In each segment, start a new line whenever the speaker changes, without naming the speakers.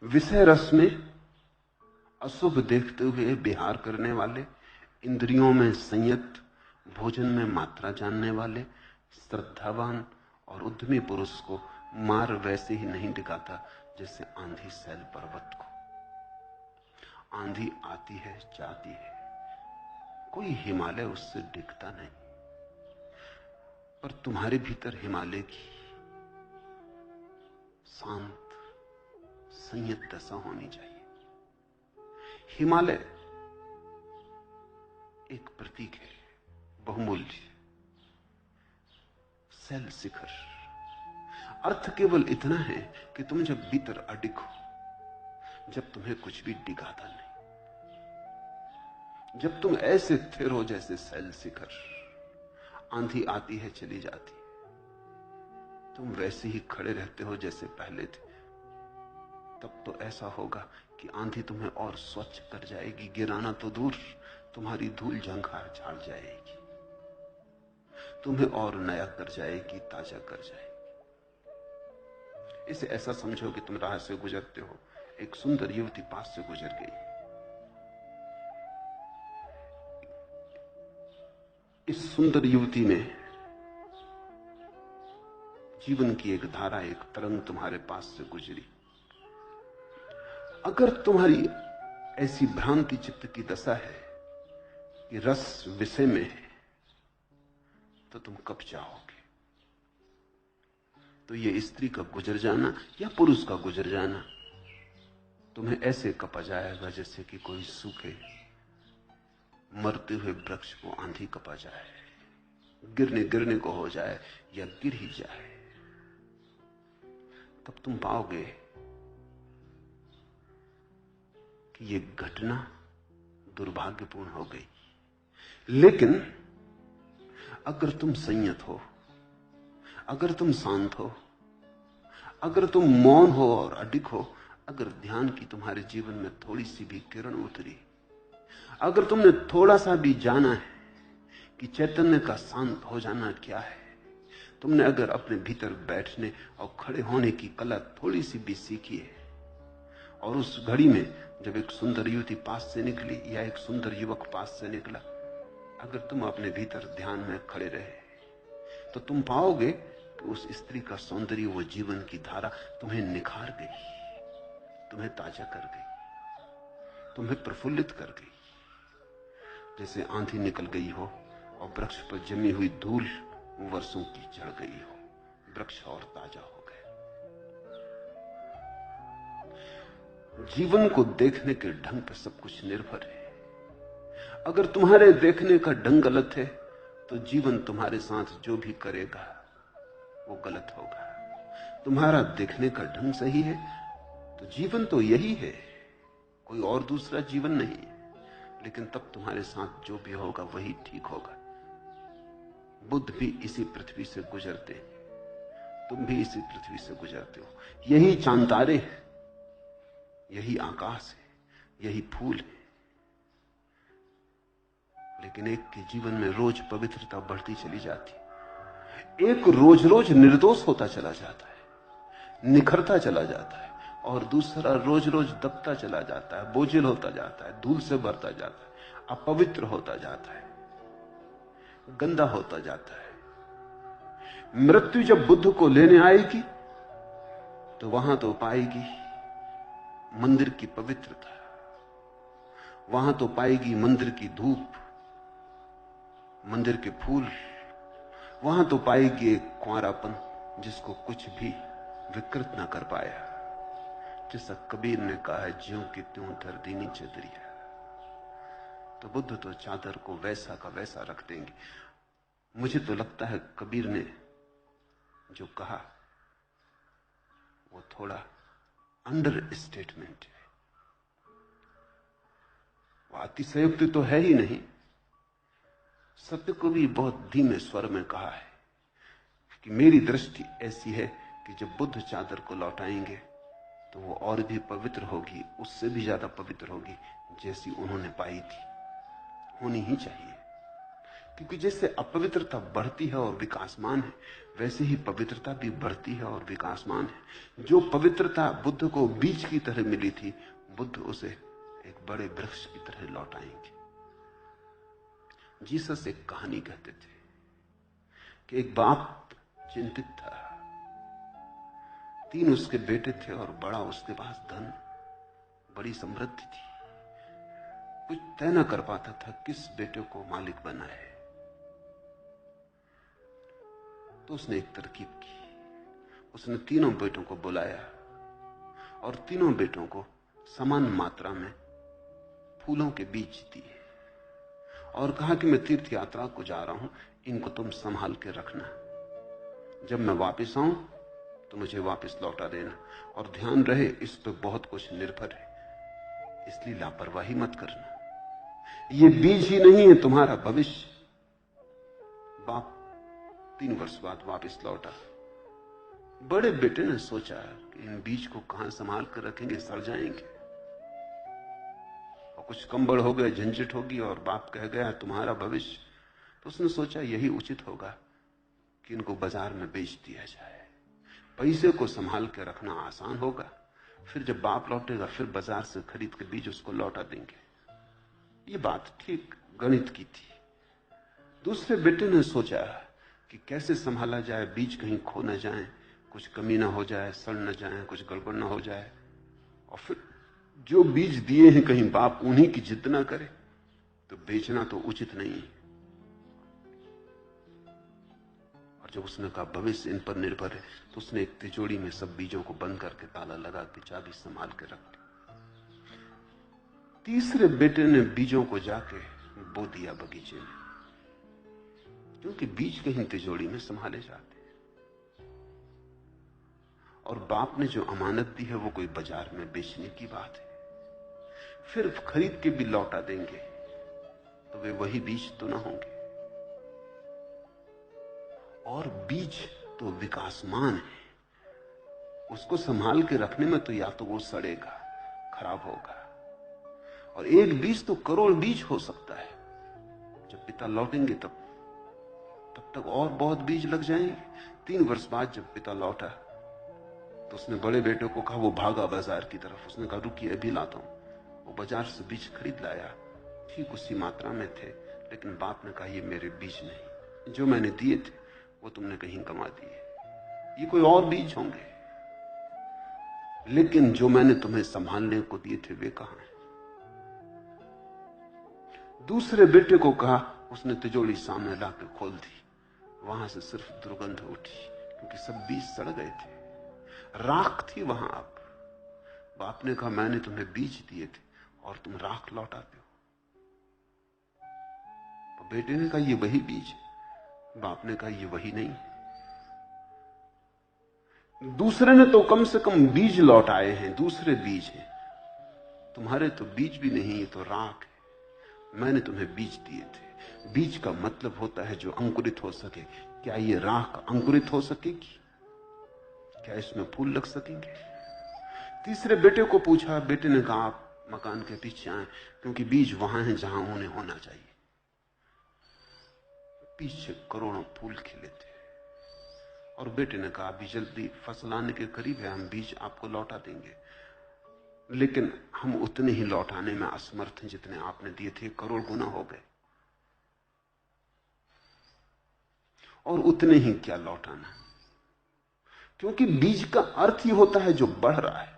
विषय रस में अशुभ देखते हुए विहार करने वाले, इंद्रियों में संयत, भोजन में मात्रा जानने वाले, श्रद्धावान और उद्यमी पुरुष को मार वैसे ही नहीं दिखाता जैसे आंधी सैल पर्वत को। आंधी आती है, जाती है, कोई हिमालय उससे दिखता नहीं, पर तुम्हारे भीतर हिमालय की शांत संयत दशा होनी चाहिए। हिमालय एक प्रतीक है, बहुमूल्य, शैल शिखर। अर्थ केवल इतना है कि तुम जब भीतर अडिग हो, जब तुम्हें कुछ भी डिगाता नहीं, जब तुम ऐसे स्थिर हो जैसे शैल शिखर, आंधी आती है चली जाती है, तुम वैसे ही खड़े रहते हो जैसे पहले थे, तब तो ऐसा होगा कि आंधी तुम्हें और स्वच्छ कर जाएगी, गिराना तो दूर, तुम्हारी धूल झंकार झाड़ जाएगी, तुम्हें और नया कर जाएगी, ताजा कर जाएगी। इसे ऐसा समझो कि तुम राह से गुजरते हो, एक सुंदर युवती पास से गुजर गई, इस सुंदर युवती ने जीवन की एक धारा, एक तरंग तुम्हारे पास से गुजरी। अगर तुम्हारी ऐसी भ्रांति चित्त की दशा है कि रस विषय में है, तो तुम कब चाहोगे? तो ये स्त्री का गुजर जाना या पुरुष का गुजर जाना तुम्हें ऐसे कपा जाएगा जैसे कि कोई सूखे मरते हुए वृक्ष को आंधी कपा जाए, गिरने गिरने को हो जाए या गिर ही जाए। तब तुम पाओगे कि ये घटना दुर्भाग्यपूर्ण हो गई। लेकिन अगर तुम संयत हो, अगर तुम शांत हो, अगर तुम मौन हो और अडिग हो, अगर ध्यान की तुम्हारे जीवन में थोड़ी सी भी किरण उतरी, अगर तुमने थोड़ा सा भी जाना है कि चैतन्य का शांत हो जाना क्या है, तुमने अगर अपने भीतर बैठने और खड़े होने की कला थोड़ी सी भी सीखी है, और उस घड़ी में जब एक सुंदर युवती पास से निकली या एक सुंदर युवक पास से निकला, अगर तुम अपने भीतर ध्यान में खड़े रहे, तो तुम पाओगे कि उस स्त्री का सौंदर्य, वो जीवन की धारा तुम्हें निखार गई, तुम्हें ताजा कर गई, तुम्हें प्रफुल्लित कर गई, जैसे आंधी निकल गई हो और वृक्ष पर जमी हुई धूल वर्षों की झड़ गई हो, वृक्ष और ताजा हो गए। जीवन को देखने के ढंग पर सब कुछ निर्भर है। अगर तुम्हारे देखने का ढंग गलत है, तो जीवन तुम्हारे साथ जो भी करेगा वो गलत होगा। तुम्हारा देखने का ढंग सही है तो जीवन तो यही है, कोई और दूसरा जीवन नहीं है, लेकिन तब तुम्हारे साथ जो भी होगा वही ठीक होगा। बुद्ध भी इसी पृथ्वी से गुजरते, तुम भी इसी पृथ्वी से गुजरते हो। यही चांद तारे है, यही आकाश है, यही फूल है, लेकिन एक के जीवन में रोज पवित्रता बढ़ती चली जाती, एक रोज रोज निर्दोष होता चला जाता है, निखरता चला जाता है, और दूसरा रोज रोज दबता चला जाता है, बोझिल होता जाता है, धूल से भरता जाता है, अपवित्र होता जाता है, गंदा होता जाता है। मृत्यु जब बुद्ध को लेने आएगी तो वहां तो पाएगी मंदिर की पवित्रता, वहां तो पाएगी मंदिर की धूप, मंदिर के फूल, वहां तो पाएगी एक कुंवारापन जिसको कुछ भी विकृत ना कर पाया। जैसा कबीर ने कहा है, ज्यों की त्यों धर दीनी चदरिया। तो बुद्ध तो चादर को वैसा का वैसा रख देंगे। मुझे तो लगता है कबीर ने जो कहा वो थोड़ा अंडर स्टेटमेंट है, वो अतिशयोक्ति तो है ही नहीं। सत्य को भी बहुत धीमे स्वर में कहा है कि मेरी दृष्टि ऐसी है कि जब बुद्ध चादर को लौटाएंगे तो वो और भी पवित्र होगी, उससे भी ज्यादा पवित्र होगी जैसी उन्होंने पाई थी, होनी ही चाहिए। क्योंकि जैसे अपवित्रता बढ़ती है और विकासमान है, वैसे ही पवित्रता भी बढ़ती है और विकासमान है। जो पवित्रता बुद्ध को बीज की तरह मिली थी, बुद्ध उसे एक बड़े वृक्ष की तरह लौटाएंगे। जीसस एक कहानी कहते थे कि एक बाप चिंतित था, 3 उसके बेटे थे और बड़ा उसके पास धन, बड़ी समृद्धि थी। कुछ तय न कर पाता था किस बेटे को मालिक बनाए। तो उसने एक तरकीब की। उसने तीनों बेटों को बुलाया और तीनों बेटों को समान मात्रा में फूलों के बीज दिए और कहा कि मैं तीर्थ यात्रा को जा रहा हूं, इनको तुम संभाल के रखना। जब मैं वापस आऊं तो मुझे वापस लौटा देना, और ध्यान रहे इस पर बहुत कुछ निर्भर है, इसलिए लापरवाही मत करना। ये बीज ही नहीं है तुम्हारा भविष्य। बाप 3 वर्ष बाद वापस लौटा। बड़े बेटे ने सोचा कि इन बीज को कहां संभाल कर रखेंगे, सड़ जाएंगे, और कुछ कंबल हो गए, झंझट होगी, और बाप कह गया तुम्हारा भविष्य। तो उसने सोचा यही उचित होगा कि इनको बाजार में बेच दिया जाए। पैसे को संभाल के रखना आसान होगा, फिर जब बाप लौटेगा फिर बाजार से खरीद के बीज उसको लौटा देंगे। ये बात ठीक गणित की थी। दूसरे बेटे ने सोचा कि कैसे संभाला जाए, बीज कहीं खो न जाए, कुछ कमी ना हो जाए, सड़ न जाए, कुछ गड़बड़ ना हो जाए, और फिर जो बीज दिए हैं कहीं बाप उन्हीं की जिद ना करे, तो बेचना तो उचित नहीं है। और जब उसने कहा भविष्य इन पर निर्भर है, तो उसने एक तिजोरी में सब बीजों को बंद करके ताला लगा के चाबी संभाल के रख दी। तीसरे बेटे ने बीजों को जाके बो दिया बगीचे में, क्योंकि बीज कहीं तिजोरी में संभाले जाते, और बाप ने जो अमानत दी है वो कोई बाजार में बेचने की बात है। फिर खरीद के भी लौटा देंगे तो वे वही बीज तो ना होंगे, और बीज तो विकासमान है, उसको संभाल के रखने में तो या तो वो सड़ेगा, खराब होगा, और एक बीज तो करोड़ बीज हो सकता है। जब पिता लौटेंगे तब तक और बहुत बीज लग जाएंगे। 3 वर्ष बाद जब पिता लौटा तो उसने बड़े बेटे को कहा, वो भागा बाजार की तरफ। उसने कहा रुकिए अभी लाता हूं। वो बाजार से बीज खरीद लाया, ठीक उसी मात्रा में थे, लेकिन बाप ने कहा ये मेरे बीज नहीं, जो मैंने दिए थे वो तुमने कहीं गंवा दिए, ये कोई और बीज होंगे, लेकिन जो मैंने तुम्हें संभालने को दिए थे वे कहां हैं। दूसरे बेटे को कहा, उसने तिजोरी सामने लाकर खोल दी, वहां से सिर्फ दुर्गंध उठी, क्योंकि सब बीज सड़ गए थे, राख थी वहां। अब बाप ने कहा मैंने तुम्हें बीज दिए थे और तुम राख लौटाते हो। तो बेटे ने कहा ये वही बीज है। बाप ने कहा ये वही नहीं। दूसरे ने तो कम से कम बीज लौटाए हैं, दूसरे बीज हैं, तुम्हारे तो बीज भी नहीं, ये तो राख है। मैंने तुम्हें बीज दिए थे। बीज का मतलब होता है जो अंकुरित हो सके। क्या ये राख अंकुरित हो सकेगी? क्या इसमें फूल लग सकेंगे? तीसरे बेटे को पूछा, बेटे ने कहा आप मकान के पीछे आए, क्योंकि बीज वहां है जहां उन्हें होना चाहिए। पीछे करोड़ों फूल खिले थे, और बेटे ने कहा अभी जल्दी फसल आने के करीब है, हम बीज आपको लौटा देंगे, लेकिन हम उतने ही लौटाने में असमर्थ हैं जितने आपने दिए थे, करोड़ गुना हो गए। और उतने ही क्या लौटाना, क्योंकि बीज का अर्थ ही होता है जो बढ़ रहा है,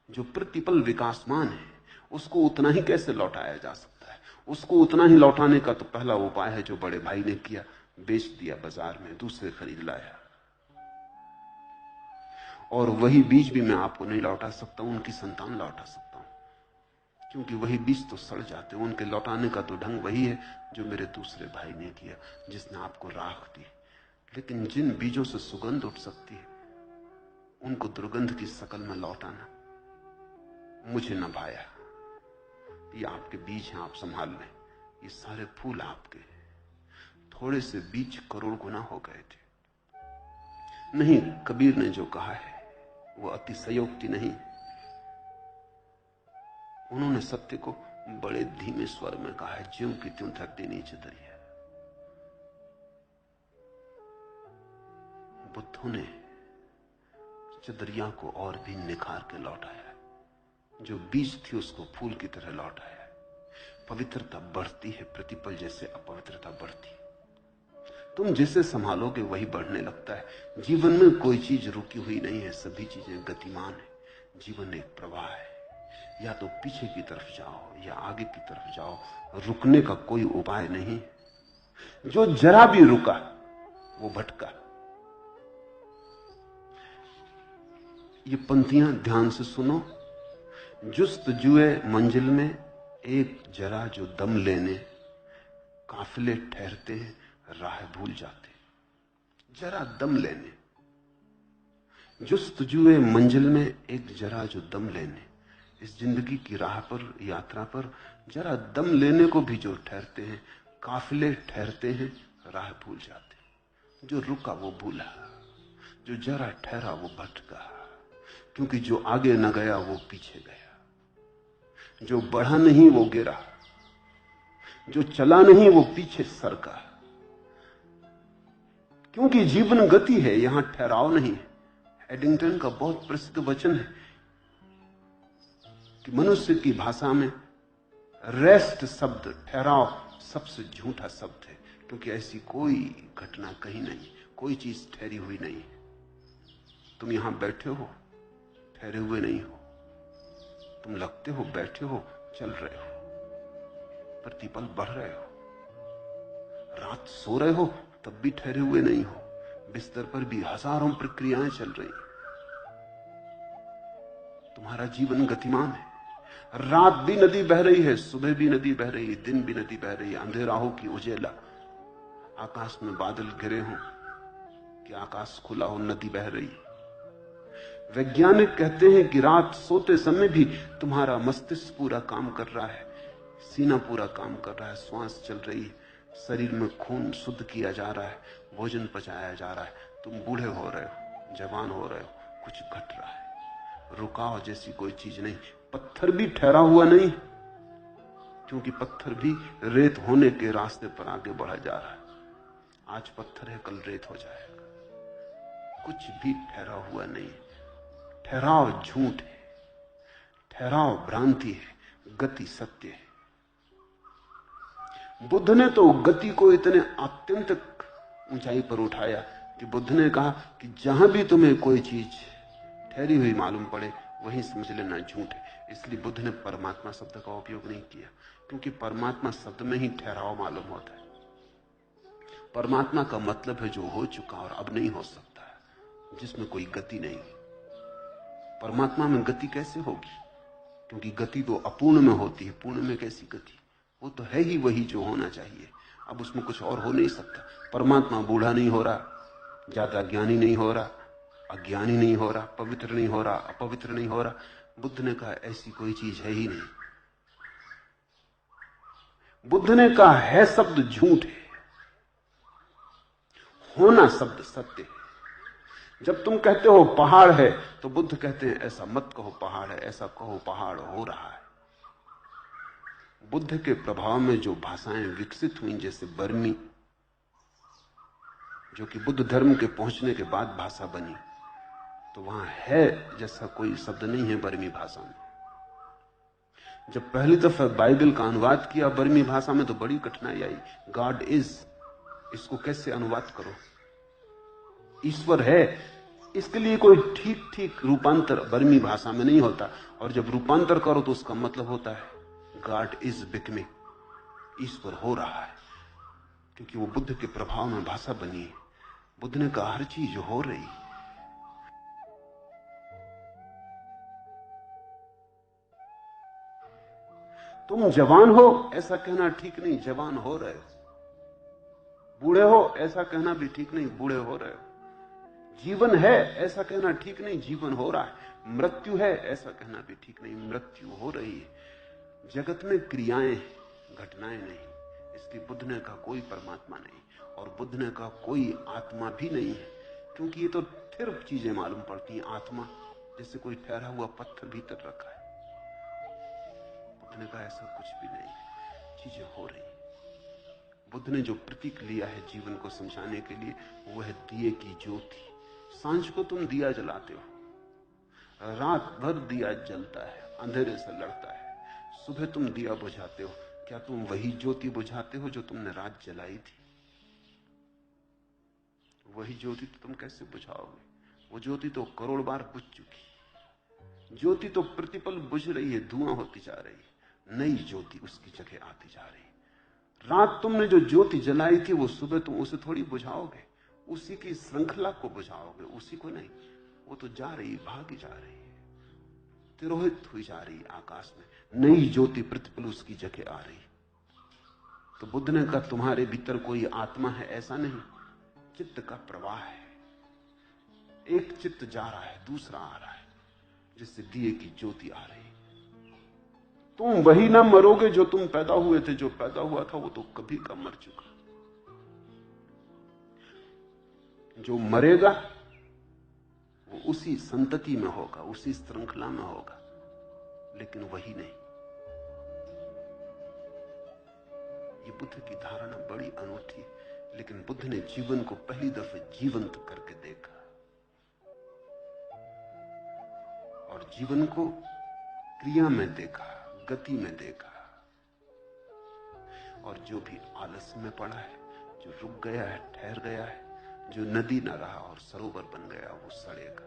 जो प्रतिपल विकासमान है, उसको उतना ही कैसे लौटाया जा सकता है। उसको उतना ही लौटाने का तो पहला उपाय है जो बड़े भाई ने किया, बेच दिया बाजार में, दूसरे खरीद लाया। और वही बीज भी मैं आपको नहीं लौटा सकता, उनकी संतान लौटा सकता हूं, क्योंकि वही बीज तो सड़ जाते, उनके लौटाने का तो ढंग वही है जो मेरे दूसरे भाई ने किया, जिसने आपको राख दी। लेकिन जिन बीजों से सुगंध उठ सकती है उनको दुर्गंध की शकल में लौटाना मुझे न भाया। ये आपके बीज हैं, आप संभाल लें, ये सारे फूल आपके। थोड़े से बीज करोड़ गुना हो गए थे। नहीं, कबीर ने जो कहा है वो अतिशयोक्ति नहीं। उन्होंने सत्य को बड़े धीमे स्वर में कहा है, ज्यों की त्यों धरती नीचे दरिया। बुद्धों ने चदरिया को और भी निखार के लौटाया है। जो बीज थी उसको फूल की तरह लौटाया है। पवित्रता बढ़ती है प्रतिपल जैसे अपवित्रता बढ़ती है। तुम जिसे संभालोगे वही बढ़ने लगता है। जीवन में कोई चीज रुकी हुई नहीं है, सभी चीजें गतिमान है। जीवन एक प्रवाह है, या तो पीछे की तरफ जाओ या आगे की तरफ जाओ, रुकने का कोई उपाय नहीं। जो जरा भी रुका वो भटका। ये पंक्तियां ध्यान से सुनो। जुस्तजुए मंजिल में एक जरा जो दम लेने, काफिले ठहरते हैं राह भूल जाते। जरा दम लेने, जुस्तजुए मंजिल में एक जरा जो दम लेने, इस जिंदगी की राह पर, यात्रा पर जरा दम लेने को भी जो ठहरते हैं, काफिले ठहरते हैं राह भूल जाते। जो रुका वो भूला, जो जरा ठहरा वो भटका, क्योंकि जो आगे न गया वो पीछे गया, जो बढ़ा नहीं वो गिरा, जो चला नहीं वो पीछे सरका। क्योंकि जीवन गति है, यहां ठहराव नहीं है। एडिंगटन का बहुत प्रसिद्ध वचन है कि मनुष्य की भाषा में रेस्ट शब्द, ठहराव, सबसे झूठा शब्द है, क्योंकि ऐसी कोई घटना कहीं नहीं, कोई चीज ठहरी हुई नहीं है। तुम यहां बैठे हो, ठहरे हुए नहीं हो। तुम लगते हो बैठे हो, चल रहे हो, प्रतिपल बढ़ रहे हो। रात सो रहे हो तब भी ठहरे हुए नहीं हो। बिस्तर पर भी हजारों प्रक्रियाएं चल रही। तुम्हारा जीवन गतिमान है। रात भी नदी बह रही है, सुबह भी नदी बह रही है, दिन भी नदी बह रही है। अंधेरा हो कि उजेला, आकाश में बादल घिरे हो कि आकाश खुला हो, नदी बह रही है। वैज्ञानिक कहते हैं कि रात सोते समय भी तुम्हारा मस्तिष्क पूरा काम कर रहा है, सीना पूरा काम कर रहा है, श्वास चल रही है, शरीर में खून शुद्ध किया जा रहा है, भोजन पचाया जा रहा है। तुम बूढ़े हो रहे हो, जवान हो रहे हो, कुछ घट रहा है। रुकाव जैसी कोई चीज नहीं। पत्थर भी ठहरा हुआ नहीं, क्योंकि पत्थर भी रेत होने के रास्ते पर आगे बढ़ा जा रहा है। आज पत्थर है, कल रेत हो जाएगा। कुछ भी ठहरा हुआ नहीं। ठहराव झूठ है, ठहराव भ्रांति है, गति सत्य है। बुद्ध ने तो गति को इतने आत्यंतिक ऊंचाई पर उठाया कि बुद्ध ने कहा कि जहां भी तुम्हें कोई चीज ठहरी हुई मालूम पड़े वहीं समझ लेना झूठ है। इसलिए बुद्ध ने परमात्मा शब्द का उपयोग नहीं किया, क्योंकि परमात्मा शब्द में ही ठहराव मालूम होता है। परमात्मा का मतलब है जो हो चुका और अब नहीं हो सकता, जिसमें कोई गति नहीं। परमात्मा में गति कैसे होगी? क्योंकि गति तो अपूर्ण में होती है, पूर्ण में कैसी गति? वो तो है ही वही जो होना चाहिए, अब उसमें कुछ और हो नहीं सकता। परमात्मा बूढ़ा नहीं हो रहा, ज्यादा ज्ञानी नहीं हो रहा, अज्ञानी नहीं हो रहा, पवित्र नहीं हो रहा, अपवित्र नहीं हो रहा। बुद्ध ने कहा ऐसी कोई चीज है ही नहीं। बुद्ध ने कहा है शब्द झूठ है, होना शब्द सत्य है। जब तुम कहते हो पहाड़ है, तो बुद्ध कहते हैं ऐसा मत कहो पहाड़ है, ऐसा कहो पहाड़ हो रहा है। बुद्ध के प्रभाव में जो भाषाएं विकसित हुई, जैसे बर्मी, जो कि बुद्ध धर्म के पहुंचने के बाद भाषा बनी, तो वहां है जैसा कोई शब्द नहीं है बर्मी भाषा में। जब पहली दफा बाइबल का अनुवाद किया बर्मी भाषा में तो बड़ी कठिनाई आई। गॉड इज, इसको कैसे अनुवाद करो? ईश्वर है, इसके लिए कोई ठीक ठीक रूपांतर बर्मी भाषा में नहीं होता। और जब रूपांतर करो तो उसका मतलब होता है गॉड इज बिकमिंग, ईश्वर हो रहा है, क्योंकि वो बुद्ध के प्रभाव में भाषा बनी है। बुद्ध ने कहा हर चीज हो रही। तुम जवान हो ऐसा कहना ठीक नहीं, जवान हो रहे हो। बूढ़े हो ऐसा कहना भी ठीक नहीं, बूढ़े हो रहे हो। जीवन है ऐसा कहना ठीक नहीं, जीवन हो रहा है। मृत्यु है ऐसा कहना भी ठीक नहीं, मृत्यु हो रही है। जगत में क्रियाएं, घटनाएं नहीं। इसलिए बुद्ध ने कहा कोई परमात्मा नहीं, और बुद्ध ने कहा कोई आत्मा भी नहीं है, क्योंकि ये तो फिर चीजें मालूम पड़ती हैं। आत्मा जैसे कोई ठहरा हुआ पत्थर भीतर रखा है। बुद्ध ने कहा ऐसा कुछ भी नहीं, चीजें हो रही। बुद्ध ने जो प्रतीक लिया है जीवन को समझाने के लिए, वो है दिए की ज्योति। सांझ को तुम दिया जलाते हो, रात भर दिया जलता है, अंधेरे से लड़ता है, सुबह तुम दिया बुझाते हो। क्या तुम वही ज्योति बुझाते हो जो तुमने रात जलाई थी? वही ज्योति तो तुम कैसे बुझाओगे? वो ज्योति तो करोड़ बार बुझ चुकी। ज्योति तो प्रतिपल बुझ रही है, धुआं होती जा रही है, नई ज्योति उसकी जगह आती जा रही है। रात तुमने जो ज्योति जलाई थी वो सुबह तुम उसे थोड़ी बुझाओगे, उसी की श्रृंखला को बुझाओगे, उसी को नहीं। वो तो जा रही, भागी जा रही है, तिरोहित हुई जा रही आकाश में, नई ज्योति प्रतिपल उसकी जगह आ रही। तो बुद्ध ने कहा तुम्हारे भीतर कोई आत्मा है, ऐसा नहीं, चित्त का प्रवाह है। एक चित्त जा रहा है, दूसरा आ रहा है, जिससे दिए की ज्योति आ रही। तुम वही ना मरोगे जो तुम पैदा हुए थे। जो पैदा हुआ था वो तो कभी का मर चुका। जो मरेगा वो उसी संतति में होगा, उसी श्रृंखला में होगा, लेकिन वही नहीं। ये बुद्ध की धारणा बड़ी अनूठी है, लेकिन बुद्ध ने जीवन को पहली दफे जीवंत करके देखा और जीवन को क्रिया में देखा, गति में देखा। और जो भी आलस्य में पड़ा है, जो रुक गया है, ठहर गया है, जो नदी न रहा और सरोवर बन गया, वो सड़ेगा।